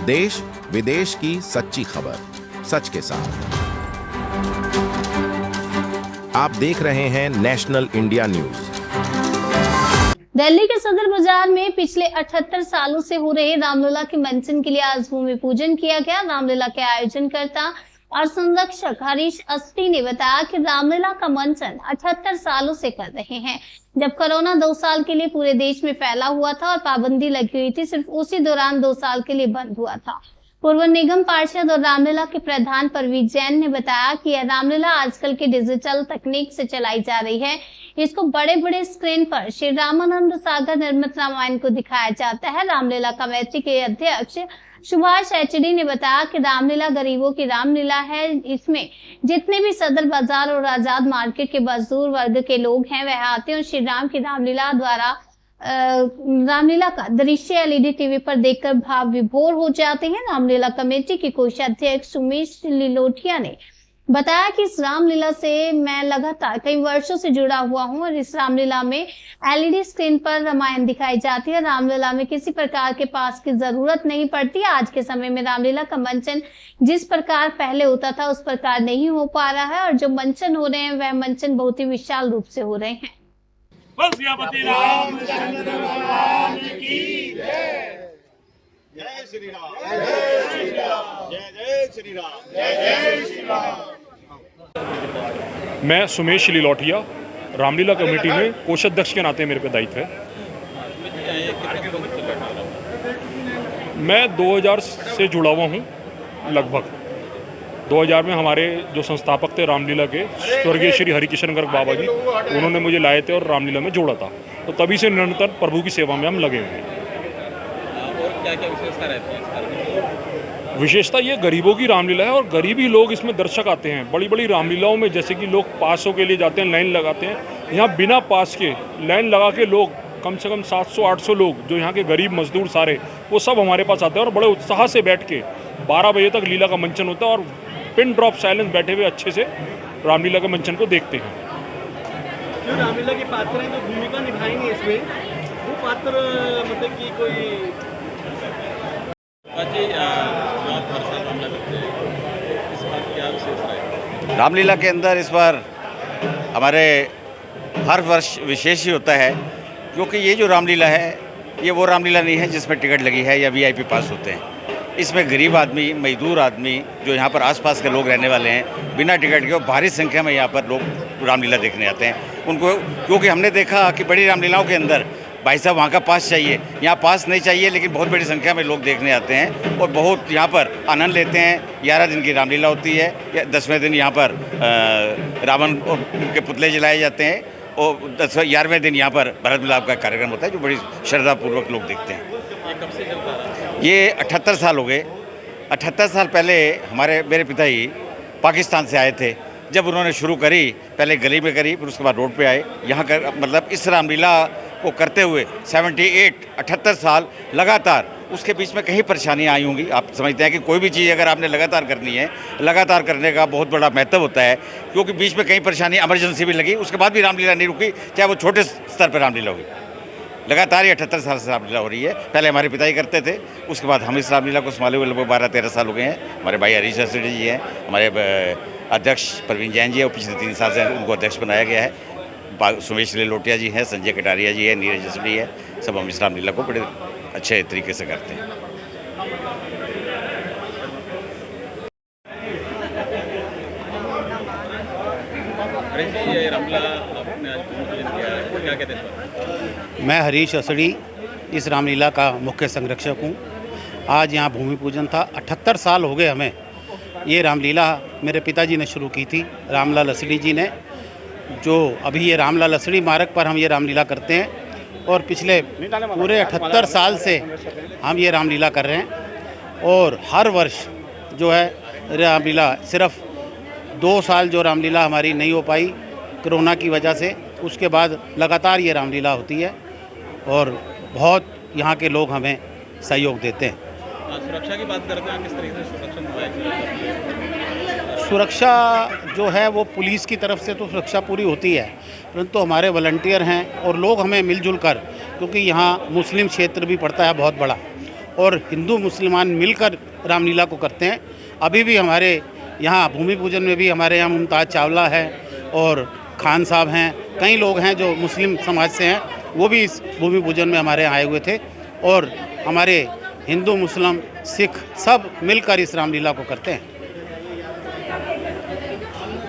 देश विदेश की सच्ची खबर सच के साथ। आप देख रहे हैं नेशनल इंडिया न्यूज। दिल्ली के सदर बाजार में पिछले 78 सालों से हो रहे रामलीला के मंचन के लिए आज भूमि पूजन किया गया। रामलीला के आयोजनकर्ता और संरक्षक हरीश असटी ने बताया कि रामलीला का मंचन 78 सालों से कर रहे हैं। जब कोरोना 2 साल के लिए पूरे देश में फैला हुआ था और पाबंदी लगी हुई थी, सिर्फ उसी दौरान 2 साल के लिए बंद हुआ था। पूर्व निगम पार्षद और रामलीला के प्रधान परवीन जैन ने बताया कि यह रामलीला आजकल के डिजिटल तकनीक से चलाई जा रही है। इसको बड़े बड़े स्क्रीन पर श्री रामानंद सागर निर्मित रामायण को दिखाया जाता है। रामलीला कमेटी के अध्यक्ष सुभाष एचडी ने बताया कि रामलीला गरीबों की रामलीला है। इसमें जितने भी सदर बाजार और आजाद मार्केट के मजदूर वर्ग के लोग हैं वह आते हैं और श्री राम की रामलीला द्वारा रामलीला का दृश्य एलईडी टीवी पर देखकर भाव विभोर हो जाते हैं। रामलीला कमेटी के कोषाध्यक्ष सुमेश लिलोटिया ने बताया कि इस रामलीला से मैं लगातार कई वर्षों से जुड़ा हुआ हूं और इस रामलीला में एलईडी स्क्रीन पर रामायण दिखाई जाती है। रामलीला में किसी प्रकार के पास की जरूरत नहीं पड़ती। आज के समय में रामलीला का मंचन जिस प्रकार पहले होता था उस प्रकार नहीं हो पा रहा है और जो मंचन हो रहे हैं वह मंचन बहुत ही विशाल रूप से हो रहे हैं। सियापति रामचंद्र भगवान की जय। जय श्री राम, जय श्री राम, जय जय श्री राम, जय जय श्री राम। मैं सुमेश लिलोटिया, रामलीला कमेटी में कोषाध्यक्ष के नाते मेरे पे दायित्व है। मैं 2000 से जुड़ा हुआ हूँ। लगभग 2000 में हमारे जो संस्थापक थे रामलीला के, स्वर्गीय श्री हरिकिशन गर्ग बाबा जी, उन्होंने मुझे लाए थे और रामलीला में जोड़ा था। तो तभी से निरंतर प्रभु की सेवा में हम लगे हुए हैं। और क्या क्या विशेषता रहती है? विशेषता ये गरीबों की रामलीला है और गरीब ही लोग इसमें दर्शक आते हैं। बड़ी बड़ी रामलीलाओं में जैसे कि लोग पासों के लिए जाते हैं, लाइन लगाते हैं, यहाँ बिना पास के लाइन लगा के लोग कम से कम 700-800 लोग जो यहाँ के गरीब मजदूर सारे वो सब हमारे पास आते हैं और बड़े उत्साह से बैठ के 12 बजे तक लीला का मंचन होता है और पिन ड्रॉप साइलेंस बैठे हुए अच्छे से रामलीला के मंचन को देखते हैं। जो रामलीला के पात्र हैं जो भूमिका निभाएंगे इसमें, वो पात्र मतलब कि कोई रामलीला के अंदर इस बार हमारे हर वर्ष विशेष ही होता है, क्योंकि ये जो रामलीला है ये वो रामलीला नहीं है जिसमें टिकट लगी है या वीआईपी पास होते हैं। इसमें गरीब आदमी, मजदूर आदमी जो यहाँ पर आसपास के लोग रहने वाले हैं, बिना टिकट के भारी संख्या में यहाँ पर लोग रामलीला देखने आते हैं। उनको क्योंकि हमने देखा कि बड़ी रामलीलाओं के अंदर भाई साहब वहाँ का पास चाहिए, यहाँ पास नहीं चाहिए, लेकिन बहुत बड़ी संख्या में लोग देखने आते हैं और बहुत यहाँ पर आनंद लेते हैं। 11 दिन की रामलीला होती है, 10वें दिन यहाँ पर रावण के पुतले जलाए जाते हैं और 11वें दिन यहाँ पर भरत मिलाप का कार्यक्रम होता है जो बड़ी श्रद्धापूर्वक लोग देखते हैं। ये कब से चलता रहा? ये 78 साल हो गए। 78 साल पहले मेरे पिताजी पाकिस्तान से आए थे। जब उन्होंने शुरू करी, पहले गली में करी, फिर उसके बाद रोड पे आए। यहाँ कर मतलब इस रामलीला को करते हुए 78 साल लगातार, उसके बीच में कहीं परेशानियाँ आई होंगी। आप समझते हैं कि कोई भी चीज़ अगर आपने लगातार करनी है, लगातार करने का बहुत बड़ा महत्व होता है, क्योंकि बीच में कहीं परेशानी इमरजेंसी भी लगी, उसके बाद भी रामलीला नहीं रुकी, चाहे वो छोटे स्तर पर रामलीला हुई। लगातार ये 78 साल से रामलीला हो रही है। पहले हमारे पिताजी करते थे, उसके बाद हम इस रामलीला को संभाले हुए लगभग 12-13 साल हो गए हैं। हमारे भाई हरीश असटी जी हैं, हमारे अध्यक्ष परवीन जैन जी है, और पिछले 3 साल से उनको अध्यक्ष बनाया गया है। सुमेश लिलोटिया जी हैं, संजय कटारिया जी है, नीरज असटी है, सब हम इस रामलीला को बड़े अच्छे तरीके से करते हैं। ये रामलीला आपने आज पूजन किया है, तो क्या कहते हैं? मैं हरीश असड़ी इस रामलीला का मुख्य संरक्षक हूँ। आज यहाँ भूमि पूजन था। 78 साल हो गए हमें। ये रामलीला मेरे पिताजी ने शुरू की थी, रामलाल असड़ी जी ने, जो अभी ये रामलाल असड़ी मार्ग पर हम ये रामलीला करते हैं और पिछले पूरे 78 साल से हम ये रामलीला कर रहे हैं। और हर वर्ष जो है रामलीला, सिर्फ 2 साल जो रामलीला हमारी नहीं हो पाई कोरोना की वजह से, उसके बाद लगातार ये रामलीला होती है और बहुत यहाँ के लोग हमें सहयोग देते हैं। सुरक्षा की बात करते हैं, किस तरीके से सुरक्षा निभाई? सुरक्षा जो है वो पुलिस की तरफ से तो सुरक्षा पूरी होती है, परंतु हमारे वॉलंटियर हैं और लोग हमें मिलजुल कर, क्योंकि यहाँ मुस्लिम क्षेत्र भी पड़ता है बहुत बड़ा, और हिंदू मुसलमान मिलकर रामलीला को करते हैं। अभी भी हमारे यहाँ भूमि पूजन में भी हमारे यहाँ मुमताज़ चावला है और खान साहब हैं, कई लोग हैं जो मुस्लिम समाज से हैं, वो भी इस भूमि पूजन में हमारे यहाँ आए हुए थे। और हमारे हिंदू मुस्लिम सिख सब मिलकर इस रामलीला को करते हैं।